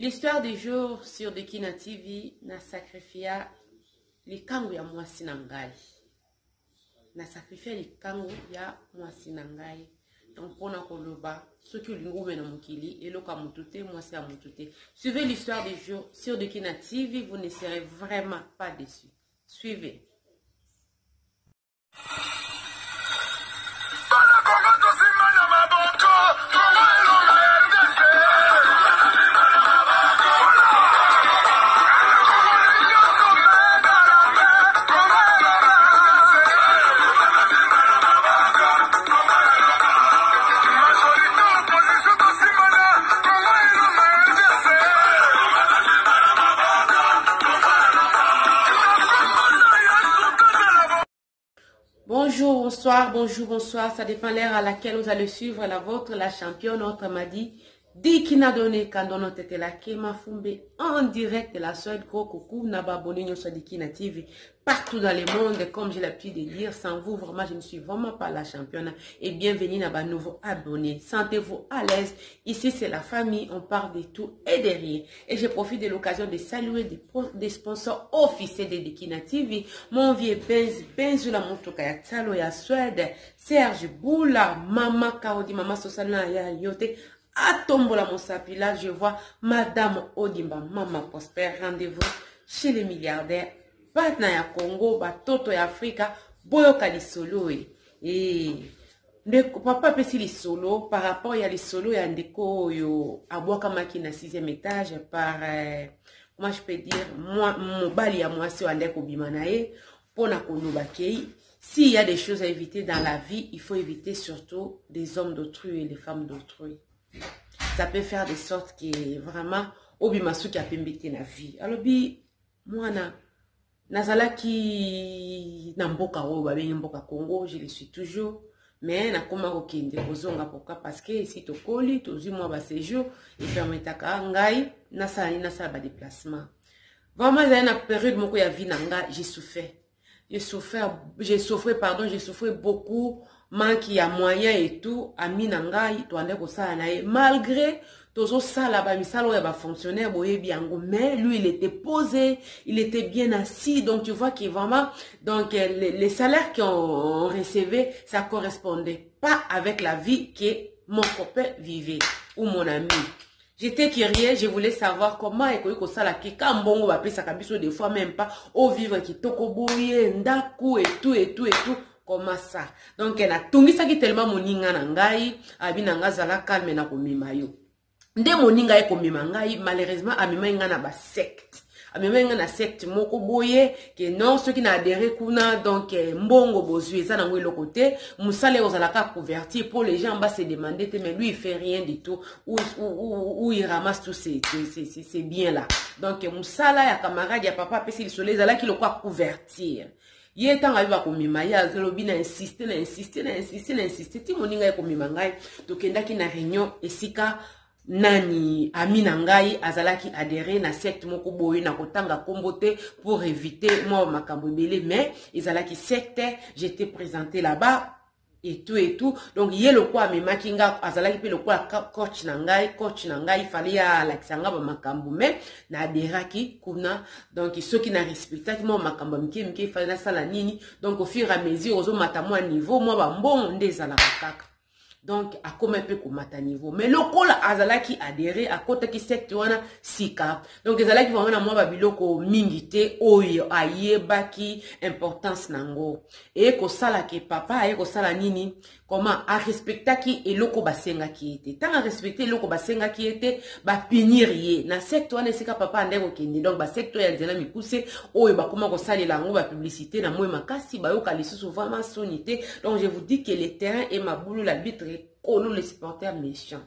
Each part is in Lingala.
L'histoire du jour sur Dekina TV na sacrifia likangu ya mwasi na ngai. Na sacrifia likangu ya mwasi na ngai. Donc pona koloba soki olingo na mokili eloka mutute mwasi ya mutute. Suivez l'histoire du jour sur Dekina TV, vous ne serez vraiment pas déçus. Suivez. Bonjour, bonsoir, bonjour, bonsoir. Ça dépend l'heure à laquelle vous allez suivre la vôtre, la championne, notre Madi. Dikina donné quand on était là, Kema Fumbe, en direct de la Suède, gros coucou, Naba Boninho sur Dekina TV, partout dans le monde, comme j'ai l'habitude de dire, sans vous, vraiment, je ne suis vraiment pas la championne. Et bienvenue, Naba nouveau abonné. Sentez-vous à l'aise. Ici, c'est la famille, on parle de tout et de rien. Et je profite de l'occasion de saluer des sponsors officiels de Dekina TV. Mon vieux Benzu la Motoka ya Tsalo ya Suède, Serge Boula, Mama Kaodi, Mama Sosalina ya Yote. À Tombola Monsapi, là, je vois Madame Odimba, Maman Prosper, rendez-vous chez les milliardaires. Batna ya Congo, Batoto ya Afrika, Boyoka li solo. Et le papa pesi li solo, par rapport à les solo, ya ndeko yo, Abwaka Maki na 6e étage, par, comment je peux dire, moi, mon bali à moi, si on a bimanae, pona kono bakei. S'il y a des choses à éviter dans la vie, il faut éviter surtout des hommes d'autrui et les femmes d'autrui. Ça peut faire de sorte que vraiment obimasuki a pembete na vie. Alors bi mwana nazalaki na mboka o ba bengi mboka Congo, je le suis toujours, mais na koma ko kende kozonga pourquoi parce que ici to koli to zui moi ba séjour et permetaka ngai na sala ba déplacement. Vraiment j'ai une période moko ya vie na nga, j'ai souffert. J'ai souffert beaucoup, manque y a moyen et tout, ami nangai, to ande ko sala nae, malgré tozo sala ba misalo ya ba fonctionnaire boye biango, mais lui il était posé, il était bien assis, donc tu vois que vraiment, donc les salaires qu'on recevait, ça correspondait pas avec la vie que mon copain vivait, ou mon ami. J'étais curieux, je voulais savoir comment est-ce que ça la keka mbongo va appeler ça kabiso des fois même pas au vivre qui toko boye ndaku et tout comment ça. Donc elle a tungi ça qui tellement moninga nangai abinanga zala calme na komima yo. Nde moninga e komima ngai malheureusement amima nga na ba secte. Amima nga na secte moko boye que non ceux qui n'a adhéré kuna donc mbongo bozui ça nango le côté musale ozalaka convertir pour les gens bas se demander mais lui il fait rien du tout où il ramasse tous ces biens là. Donc musala ya camarade ya papa pesi le soleil là qui le quoi convertir. Yé tant abiba komima ya zelobi na insister ti moninga e komima ngai to kenda ki na réunion esika nani amina ngai azalaki adhéré na secte moko boye na kotanga kombote pour éviter moi makambo belé mais ezalaki secte j'étais présenté là-bas et tout donc yé le quoi me makinga azalaki pe le quoi coach na ngai fallait ya laksanga ba makambo mais na adhéraki kuna donc ceux qui na respectaki moi makambo mke fallait na sala nini donc au fur et à mesure ozo mata moi niveau moi ba mbongo ndezala kaka. Donc, à comme un peu comme à niveau. Mais le col azalaki adhéré à côté qui secte wana sika. Donc, azalaki vraiment moi babiloko mingite oyo aye baki importance nango. Et ko sala ke papa et ko sala nini comment a respecta ki et loko basenga ki était. Tant à respecter loko basenga ki était ba punir na secte wana sika papa ande ko kende. Donc ba secte ya nzela mikuse oyo ba comment ko sala lango ba publicité na moi makasi ba yo kalisusu vraiment sonité. Donc je vous dis que le terrain est ma boulot l'arbitre nous les supporters méchants.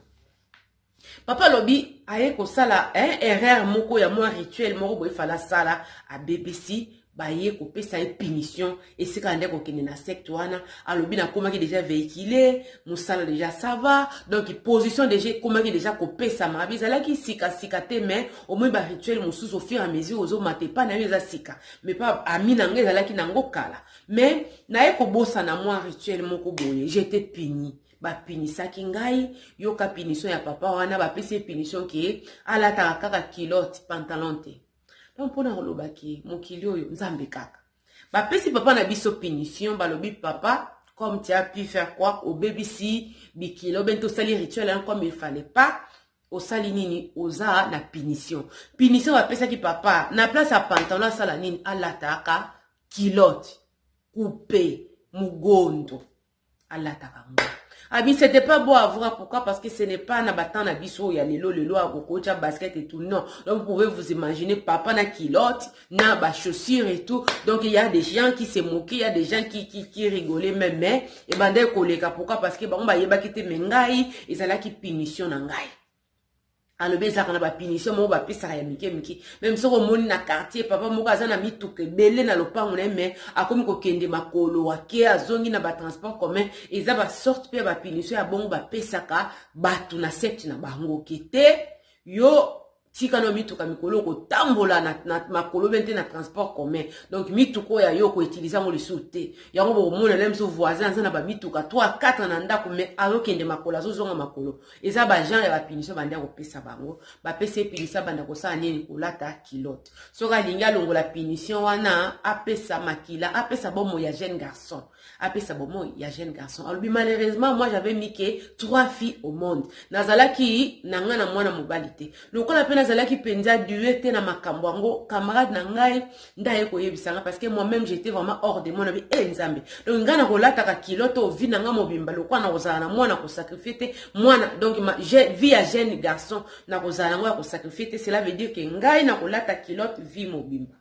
Papa Lobi aye ko sala erreur moko ya moi rituel moko boy fala sala a BBC ba ye ko pesa une punition et c'est quand ndeko kene na secte wana alobi na koma ki déjà véhiculé musala déjà ça va donc position déjà koma ki déjà ko pesa mabi zala ki sika te mais au moins ba rituel mususu au fur et à mesure ozo mate pas na yo za sika mais pas amina nge zala ki nango kala mais na ye ko bossa na moi rituel moko boye j'étais puni bapinisaki ngai yoka punition ya papa wana bapesi punition ke alata kaka kilote pantalon te. Donc pona kolobaki mokili oyo nzambe kaka bapesi papa na biso punition balobi papa comme tu as pu faire quoi au baby si bikilo bento sali rituel hein, comme il fallait pas au sali nini oza na punition bapesa ki papa na place à pantalon sala nini alataka kilote coupé mugondo alataka ngo. Abi c'était pas beau à voir, pourquoi? Parce que ce n'est pas na batan na biso ya lelo à kokocha basket et tout, non. Donc vous pouvez vous imaginer papa na kilote na ba chaussures et tout. Donc il y a des gens qui se moquaient, il y a des gens qui rigolaient même mais et bande koleka, pourquoi? Parce que ba yeba kite mengai ezala ki punition na ngai. Alors bien ça qu'on a pas punition mo ba pesa ya miki même so moni na quartier papa moko azana mituke belé na lopango na mais akomi ko kende makolo wake azongi na ba transport commun eza ba sorte pe ba punition ya bongo ba pesaka batu na secte na bango kete yo tika no mituka mikolo ko tambola na makolo bente na transport commun. Donc mituko ya yo ko utiliser mo le souté yango bo mona même so voisin azana ba mituka 3 4 na ndako mais ayo kende makolo azozonga makolo eza ba gens ya ba punition bande ko pesa bango ba pesa pilisa bande ko sa nini ko lata kilote so ka linga longo la punition wana apesa makila apesa bomo ya jeune garçon apesa bomo ya jeune garçon. Alors malheureusement moi j'avais mis que 3 filles au monde nazalaki nanga na mwana mobalité lokola pe nazalaki penza duete na makambo yango camarade na ngai ndaye ko yebisanga parce que moi même j'étais vraiment hors de mon avis nzambe. Donc ngana ko lata ka kiloto vi nanga mobimba lokwa na kozala na mwana ko sacrifier te mwana donc vie ya jeune garçon na kozala ngo ko sacrifier te, cela veut dire que ngai na ko lata kilote vie mobimba.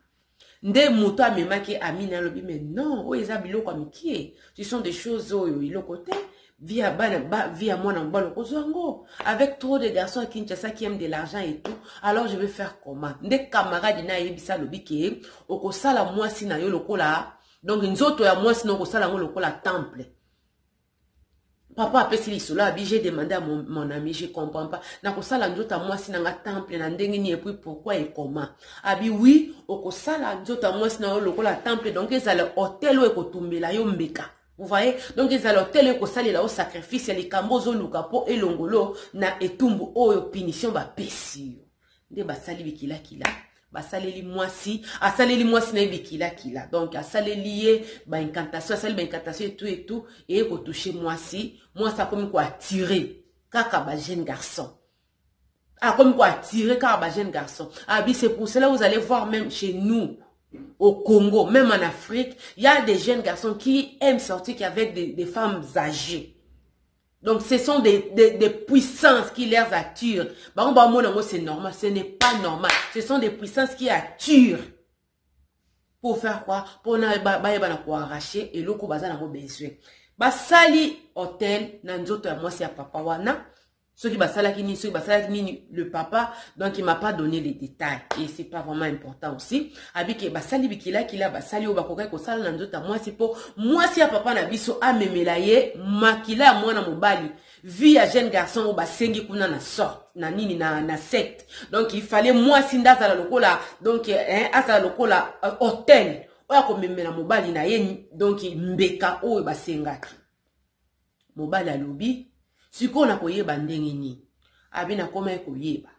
Nde muto amemaki amina lobi mais non o eza biloko amikie ce sont des choses oyo ilokote via bana via mwana mbalo kozwango avec trop de garçons à Kinshasa qui aiment de l'argent et tout, alors je vais faire comment? Nde camarade na yebisa lobi ke okosala mwasi na yo lokola donc nzoto ya mwasi na okosala ngo lokola temple. Papa a pesi lisolo abi j'ai demandé à mon ami je comprends pas na kosala nzota mwasi na nga temple na ndenge ni et puis pourquoi et comment abi oui okosala nzota mwasi na yo lokola temple donc ezala hôtel o ekotumbela yo mbeka. Vous voyez? Donc ils allaient tel que ça les au sacrifice les cambozo lukapo et longolo na etumbu oyo punition ba pesi. Nde basali bikila kila. Basaleli mwasi, asaleli mwasi na bikila kila. Donc asaleli ba incantation, asali ba incantation et tout et ko toucher mwasi, mwasi a comme quoi attirer kaka ba jeune garçon. Ah comme quoi attirer kaka ba jeune garçon. Ah bi c'est pour cela vous allez voir même chez nous au Congo, même en Afrique, il y a des jeunes garçons qui aiment sortir avec des femmes âgées. Donc, ce sont des puissances qui les attirent. C'est normal, ce n'est pas normal. Ce sont des puissances qui attirent. Pour faire quoi? Pour arracher et l'eau bazana besoin. Basali hôtel, nanzoto ya mwasi ya papa wana. Ceux qui le papa, donc il m'a pas donné les détails et c'est pas vraiment important aussi. Avec basali bikila kila basali o bakoka ko sala nzota moi c'est pour moi si papa na biso amemelaye makila mwana mobali vie à jeune garçon o basengi kuna na sort na nini na secte. Donc il fallait moi si ndaza la lokola donc asa lokola hôtel oya ko memela mobali na ye donc mbeka o basengaki. Mobali alobi siko na koyeba ndenge ni abi na koma koyeba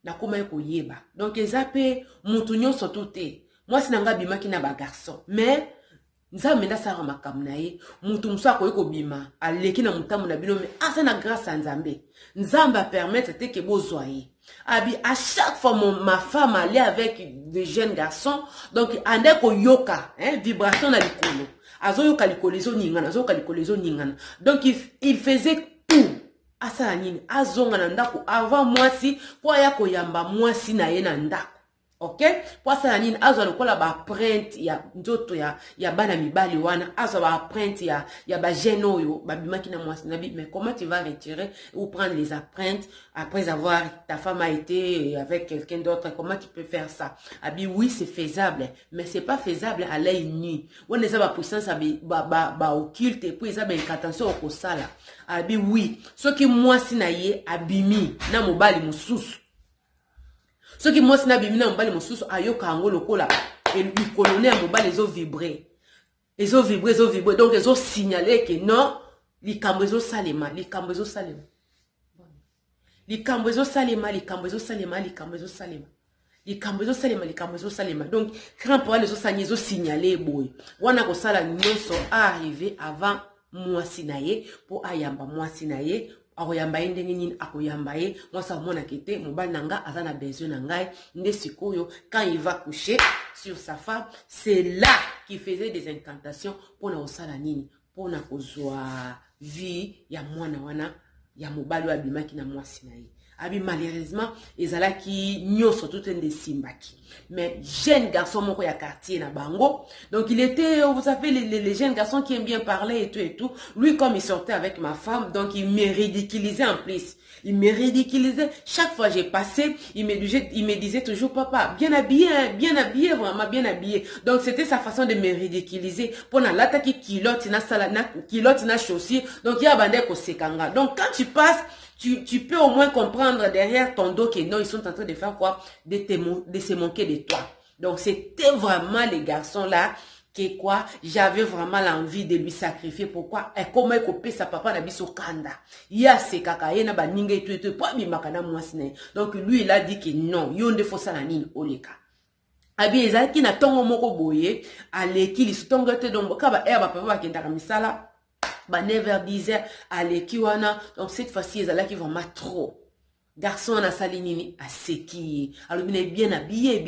na koma koyeba donc ezape mutu nyonso tote moi sinanga bimaki na ba garçon mais nzambe nda sara makam na ye mutu musa ko bima aleki na mutamu na bino mais asa na grâce à nzambe nzamba permettre te ke bozwaye abi à chaque fois ma femme allait avec des jeunes garçons donc ande ko yoka vibration na likolo azoyo kalikolezo ningana azoyo kalikolezo ningana donc il faisait tout asa nini azonga na ndako avant mwasi kwa ya koyamba mwasi na ye na ndako. OK kwa sa nini azo lokola ba print ya ndoto ya bana mibali wana azo ba print ya ba geno yo ba bimaki na mwasi na bi mais comment tu vas retirer ou prendre les empreintes après avoir ta femme a été avec quelqu'un d'autre, comment tu peux faire ça? Abi oui c'est faisable mais c'est pas faisable à l'œil nu. On est ça ba puissance ba occulte et puis ça ba incantation au sala. Abi oui ce qui mwasi na ye abimi na mobali mususu. Ce qui moi sina bimina mbali mosusu ayoka ngo lokola et lui colonner mbali les eaux vibrer donc ils ont signalé que non likambo ezosalema. Likambo ezosalema. Donc grand papa ezosani ezosignaler boye wana kosala nyonso arrivé avant mwasi na ye po ayamba mwasi na ye akoyamba ye ndenge nini akoyamba ye mwasi amona kete mobali na nga aza na besoin na ngai nde sikoyo quand il va coucher sur sa femme c'est là qu'il faisait des incantations pona kosala nini pona kozwa vie ya mwana wana ya mobali abimaki na mwasi na ye. Abi malheureusement ezalaki nyoso tout un de simbaki mais jeune garçon moko ya quartier na bango donc il était vous savez les jeunes garçons qui aiment bien parler et tout lui comme il sortait avec ma femme donc il me ridiculisait en plus chaque fois j'ai passé il me disait toujours papa bien habillé vraiment bien habillé donc c'était sa façon de me ridiculiser pour na lataki kilote na chaussure donc il y a bandé ko sekanga donc quand tu passes tu peux au moins comprendre derrière ton dos que non, ils sont en train de faire quoi? De se moquer de toi. Donc, c'était vraiment les garçons-là que quoi? J'avais vraiment l'envie de lui sacrifier. Pourquoi? Et comment il copie sa papa n'a biso kanda? Il y a ces kakaye na ba ninga et tout, pas mi makana mwasine. Donc, lui, il a dit que non, yonde faut ça la nine oleka. Abi ezaki na tongo moko boye, aleki li sutongo te donc kaba ba papa ba kenda misala. Bah 9h 10h à l'équiwana donc cette fois-ci ils allaient qui vraiment trop garçon a salinini à seki alors il est bien habillé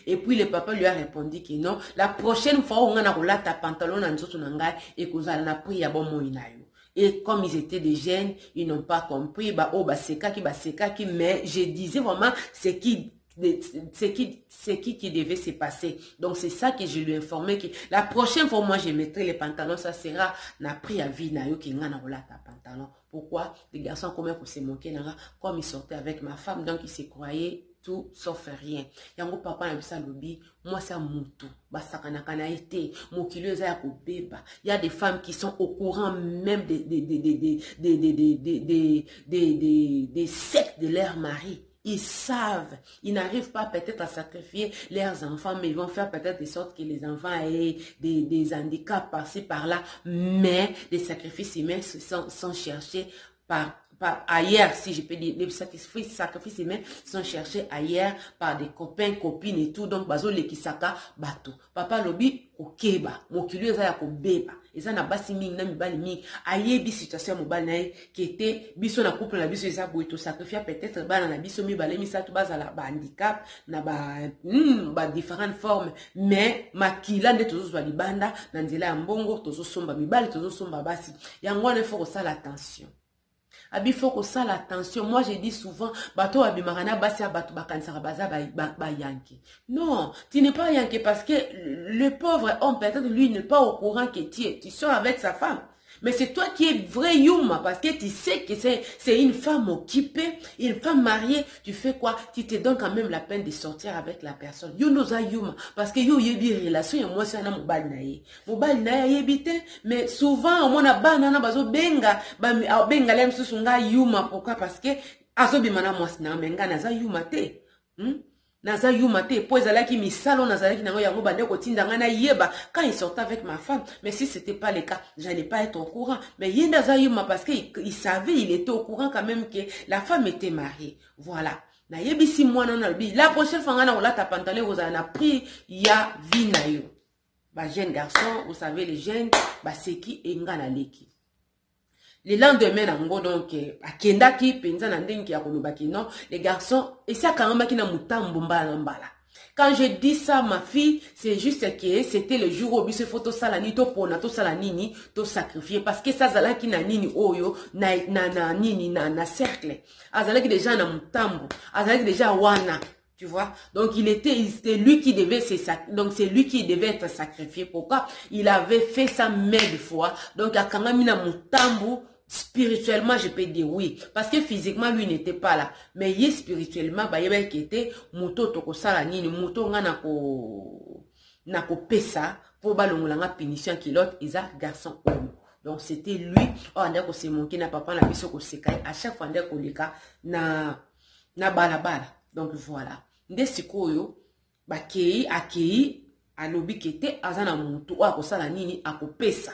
et puis le papa lui a répondu que non la prochaine fois on a roulé ta pantalon en dessous nanga et que ça n'a pris à bon moinayo et comme ils étaient des jeunes ils n'ont pas compris bah oh bah c'est qui mais je disais vraiment c'est qui devait se passer. Donc c'est ça que je lui ai informé que la prochaine fois moi je mettrai les pantalons, ça sera n'a pris à vie na yo ki ngana rola ta pantalon. Pourquoi les garçons comment pour se moquer comme ils sortaient avec ma femme donc ils se croyaient tout sauf rien. Yango papa na bisa lobi moi ça mutu basakana kana été mokilo za ya kobeba. Il y a des femmes qui sont au courant même des sectes de leur mari. Ils savent, ils n'arrivent pas peut-être à sacrifier leurs enfants, mais ils vont faire peut-être de sorte que les enfants aient des handicaps par-ci, par-là. Mais les sacrifices humains sont cherchés par ailleurs, si je peux dire, les sacrifices humains sont cherchés ailleurs par des copains, copines et tout. Donc, bazo le kisaka bato. Papa lobi okeba, mokili eza ya kobeba. Eza na basi mingi na mibali mingi. Ayebi situation mobali na qui était biso na couple na biso eza boito sacrifier peut-être bana na biso mibale misatu baza la handicap na ba différentes formes. Mais makila nde tozo zwa libanda na nzela ya mbongo tozo somba mibali tozo somba basi. Yango ne faut ça l'attention. Abi faut que ça l'attention. Moi je dis souvent bato abimarana basi bato bakansara baza ba yanki. Non, tu n'es pas yanki parce que le pauvre homme peut-être lui n'est pas au courant que tu sors avec sa femme. Mais c'est toi qui es vrai Yuma parce que tu sais que c'est une femme occupée, une femme mariée. Tu fais quoi? Tu te donnes quand même la peine de sortir avec la personne. You knows Yuma parce que you yebi relation et moi c'est un mobile naïe. Mobile naïe yebite mais souvent on a banana bazo benga benga lem susunga Yuma pourquoi? Parce que azo bimana moi c'est na menga naza Yuma te. Naza yumate po ezalaki misalo nazalaki nango yango bande ko tindanga na yeba quand il sortait avec ma femme mais si c'était pas le cas j'allais pas être au courant mais yenda za yuma parce que il savait il était au courant quand même que la femme était mariée voilà na yebisi mwana na bi la prochaine fois ngana ola ta pantalon vous en a pris ya vinayo ba jeune garçon vous savez les jeunes ba seki engana leki. Le lendemain, donc, akendaki penza na ndengi ya kolobaki non, les garçons, et ça quand même qui na mutambo mbala. Quand je dis ça, ma fille, c'est juste que c'était le jour où bise photo salani to pona to salanini to sacrifier parce que ça zala ki na nini oyo na nini na cercle. Azala ki déjà na mutambo, azala ki déjà wana. Tu vois, donc c'était lui qui devait être sacrifié. Pourquoi? Il avait fait ça mille fois. Donc à Kangamina Mutambu, spirituellement, je peux dire oui. Parce que physiquement, lui n'était pas là. Mais il spirituellement, bah, il y avait qui était Muto Toko Salanini, Muto Nako Pesa, pour balongolanga punition qui l'autre, ils a garçon homme. Donc c'était lui, oh, on a se manqué, na papa, na biso ko sekai, à chaque fois, on a kolika, na balabala. Donc voilà. Nde sikoyo bakei akei alobi kete azana mutu akosala nini akopesa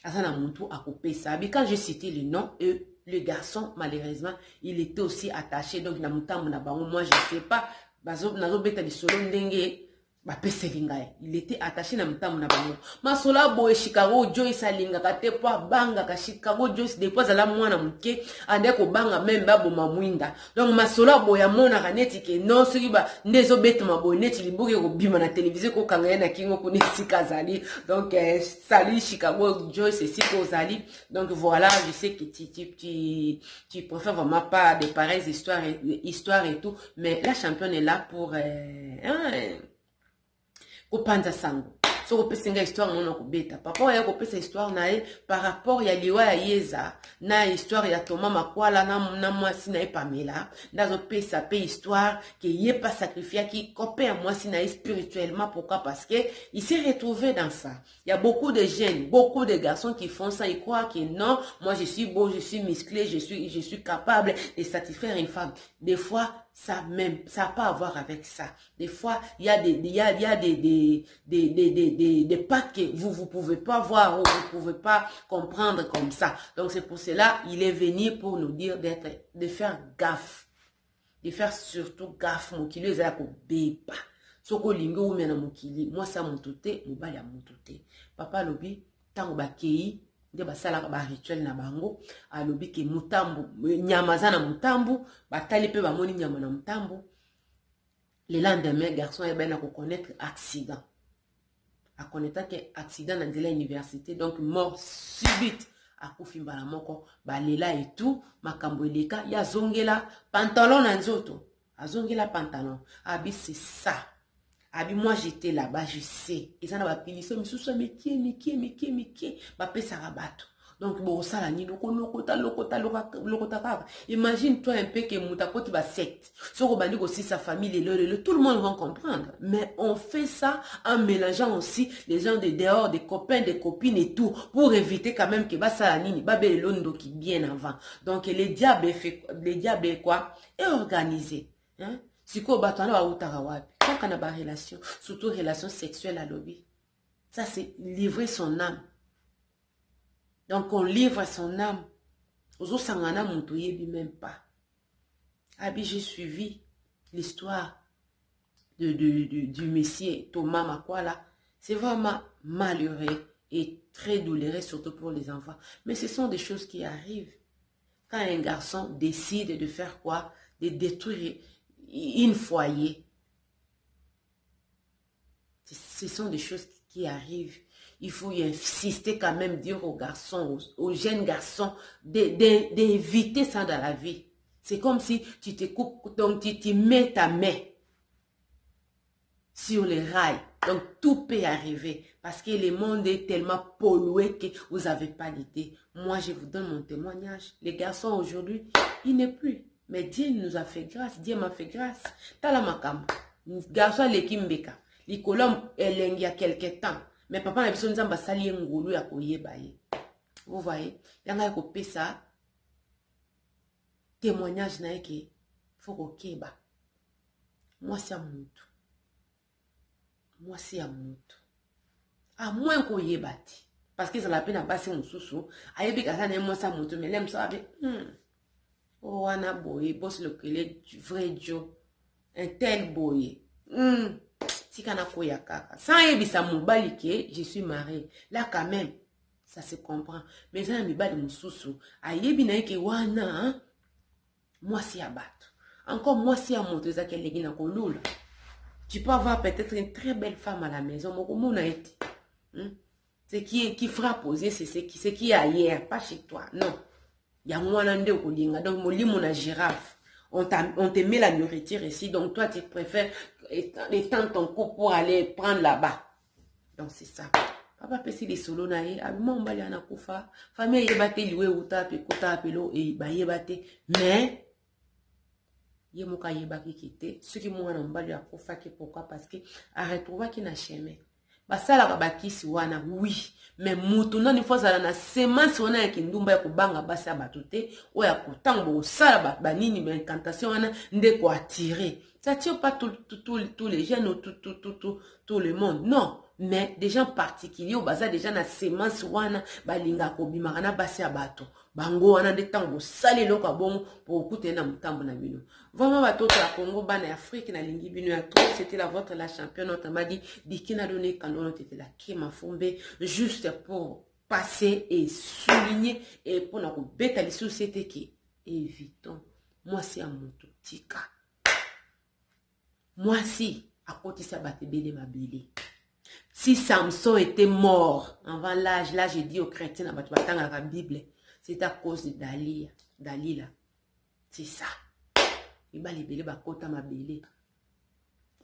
Asana Muntu a coupé ça. Mais quand j'ai cité le nom, le garçon, malheureusement, il était aussi attaché. Donc, moi, je ne sais pas. Il était attaché na mutamu na bango. Masola boy Chicago Joyce alinga kate po banga ka Chicago Joyce depuis ala mwana muke ande ko banga même ba boma mwinda. Donc masola boy ya mona kaneti ke non soki ba ndezo bete maboy neti libuke ko bima na télévision ko kanga na kingo ko neti kazali. Donc salut Chicago Joyce c'est ko zali. Donc voilà, je sais que tu préfères vraiment pas de pareilles histoires et tout, mais la championne est là pour Kopanza sango. So kopesa histoire mona kobeta. Papa ya kopesa histoire na par rapport ya liwa ya Yeza na histoire ya Thomas Makwala na mwasi na Pamela. Ndazo pesa pe histoire que yé pas sacrifié qui copé mwasi na spirituellement. Pourquoi? Parce que il s'est retrouvé dans ça. Il y a beaucoup de jeunes, beaucoup de garçons qui font ça, ils croient que non, moi je suis beau, je suis musclé, je suis capable de satisfaire une femme. Des fois ça même, ça n'a pas à voir avec ça. Des fois, il y a des pactes que vous pouvez pas voir ou vous pouvez pas comprendre comme ça. Donc c'est pour cela, il est venu pour nous dire de faire gaffe. De faire surtout gaffe. Mokili ezala ko beba. Soko lingo ou mena mokili. Moi ça moutouté, mobali a moutouté. Papa lobi, tango bakei. De basala ba rituel na bango alobi ke mutambu nyama za na mutambu batali pe bamoni nyama na mutambu le lendemain garçon est ben à connaître accident a connaître que accident dans la université donc mort subite a kufimba la moko balela et tout makambo eleka ya zongela pantalon na nzoto azongela pantalon abi c'est ça. Abi moi j'étais là-bas, je sais. Ils en avaient pili, mais sous ça, mais qui, bah pesa rabato. Donc bon ça la ni lokota. Imagine toi un peu que mutakoti va secte. Soko bandi aussi sa famille le tout le monde va comprendre. Mais on fait ça en mélangeant aussi les gens de dehors, des copains, des copines et tout pour éviter quand même que bah ça la nini bah belondo qui bien avant. Donc le diable est quoi? Est organisé, hein? Si quoi batana wa utara wapi. Quand on a ba relation, surtout relation sexuelle à lobby. Ça c'est livrer son âme. Donc on livre son âme. Ozo sangana mutoye bi même pas. Abi j'ai suivi l'histoire du Messie Thomas Makwala. C'est vraiment malheureux et très douloureux surtout pour les enfants. Mais ce sont des choses qui arrivent. Quand un garçon décide de faire quoi? De détruire une foyer. Ce sont des choses qui arrivent. Il faut y insister quand même, dire aux garçons, aux jeunes garçons, d'éviter ça dans la vie. C'est comme si tu te coupes, donc tu mets ta main sur les rails. Donc tout peut arriver. Parce que le monde est tellement pollué que vous n'avez pas l'idée. Moi, je vous donne mon témoignage. Les garçons aujourd'hui, il n'est plus. Mais Dieu nous a fait grâce. Dieu m'a fait grâce. Tala makam. Garçon lekimbeka. Likolom il y a quelque temps. Mais papa n'a besoin de sali ngulu ya koye baye. Vous voyez, yanga ko pesa témoignage na yeke faut ko keba. Moi c'est amutu. Moi c'est amutu. À moins ko yebati. Parce que ça la peine à passer mon sousou. Ayebi kasa na moi ça mutu mais l'aime ça avec oh wana boye boss le vrai Dieu. Un tel boye. Sikana koya kaka. Sans yebisa mobali ke je suis mariée. Là quand même, ça se comprend. Mais ça mi ba de mususu. Ayebi na yeke wana moi si abattre. Encore moi si amonter ça qu'elle est na kolula. Tu peux avoir peut-être une très belle femme à la maison, mais comment on a été? Ce qui fera poser, c'est ce qui est ailleurs, pas chez toi. Non. Il y a moi l'ande au kolinga. Donc mon lit mon girafe. On te met la nourriture ici, donc toi tu préfères étendre ton cou pour aller prendre là-bas. Donc c'est ça. Papa pesi les solo nae, abima mbali ana kufa, famille yebate liwe uta pe kota pelo et ba yebate, mais yemoka yebaki kite, ceux qui m'ont mbali a kufa ki pourquoi parce que a retrouvé qui na chemin. Basala kabakisi wana oui, mais mutu nani fois na semence wana ya kindumba ya kubanga basi abatute o ya kutango sala banini mais incantation wana nde ko attirer. Ça tire pas tous les jeunes ou tout le monde. Non. Mais des gens particuliers, au bazar, des gens na semence wana, balinga kobimaka na basi ya bato. Bango wana de tango sali loka bon pour écouter na mutambo na bino. Vraiment bato la Congo bana Afrique na lingi bino ya trop, c'était la vôtre la championne, on m'a dit dikina donné quand on était la Kema Fombe juste pour passer et souligner et pour na ko beta les sociétés qui évitons. Moi c'est à mon tout tika. Moi si à côté ça batte belé ma belé. Si Samson était mort avant l'âge, là j'ai dit aux chrétiens dans la Bible, c'est à cause de Dalila. C'est ça. Il va libérer ma kota ma belé.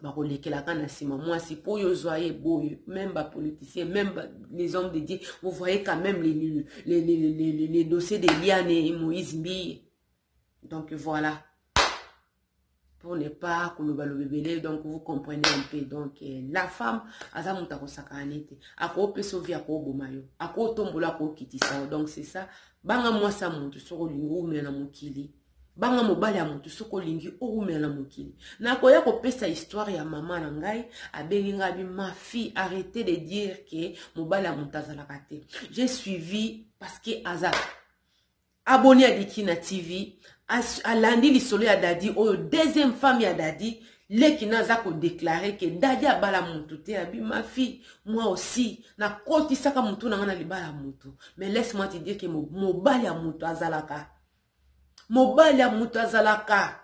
Moi si pour yo zoyer boy, même les politiciens, même les hommes de Dieu, vous voyez quand même les dossiers de Liane et Moïse Mbi. Donc voilà. Pour ne pas qu'on le bébé, donc vous comprenez un peu. Donc la femme, azamuta ko sakanete, ako peso via ko bomayo, ako tombola ko kitisa. Donc c'est ça. Banga moi ça monte soko lingo me na mokili. Banga mobali ya monte soko lingi o me na mokili. Na ko ya ko pesa histoire ya maman na ngai, abelinga bi ma fille, arrêtez de dire que mobali ya monte azala kate. J'ai suivi parce que azak abonné à Dikina TV. À lundi, l'isole à Dadi, au deuxième femme à Dadi, les qui n'a pas déclaré que Dadi a bala moutou, ma fille, moi aussi, na koti saka moutou na ngana li bala moutou. Mais laisse-moi te dire que mo bali a moutou azalaka. Mo bali a moutou azalaka.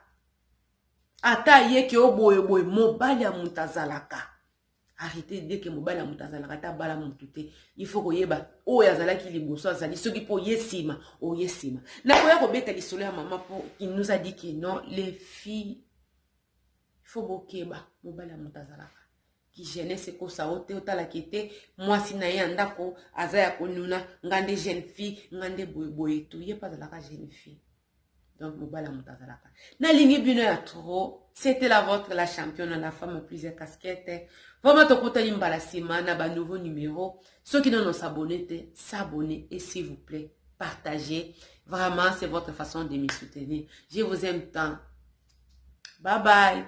Ata ye ke oboye boye, mo bali a moutou azalaka. Arrêtez de dire que mobile a moutazala kata bala moutute. Il faut que yeba o yazala ki liboso azali soki po yesima o yesima. Na koya ko beta lisolo ya maman pour il nous a dit que non les filles il faut bokeba mobile a moutazala ki jeunesse ko sa ote otala kete moi si na yanda ko azaya ko nuna ngande jeune fille ngande boy tout ye pas de la jeune fille. Donc, Mobala Moutazalaka. Na ligne bino ya trop. C'était la vôtre, la championne, la femme à plusieurs casquettes. Vraiment, to kota limbala sima, na ba nouveau numéro. Ceux qui n'ont s'abonner, s'abonner et s'il vous plaît, partagez. Vraiment, c'est votre façon de me soutenir. Je vous aime tant. Bye bye.